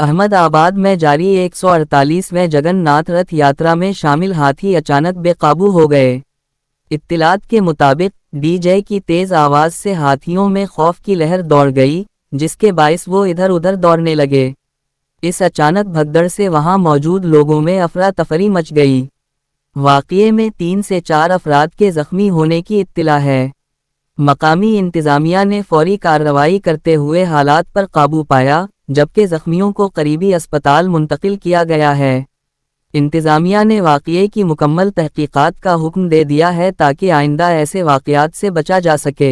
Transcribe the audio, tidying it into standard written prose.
अहमदाबाद में जारी 148वें जगन्नाथ रथ यात्रा में शामिल हाथी अचानक बेकाबू हो गए। इत्तिलात के मुताबिक डीजे की तेज आवाज से हाथियों में खौफ की लहर दौड़ गई, जिसके बायस वो इधर उधर दौड़ने लगे। इस अचानक भगदड़ से वहां मौजूद लोगों में अफरा तफरी मच गई। वाक़ये में 3 से 4 अफराद के जख्मी होने की इत्तिला है। मकामी इंतज़ामिया ने फौरी कार्रवाई करते हुए हालात पर काबू पाया, जबकि जख्मियों को करीबी अस्पताल मुंतकिल किया गया है। इंतज़ामिया ने वाक़ये की मुकम्मल तहकीकात का हुक्म दे दिया है ताकि आइंदा ऐसे वाक़यात से बचा जा सके।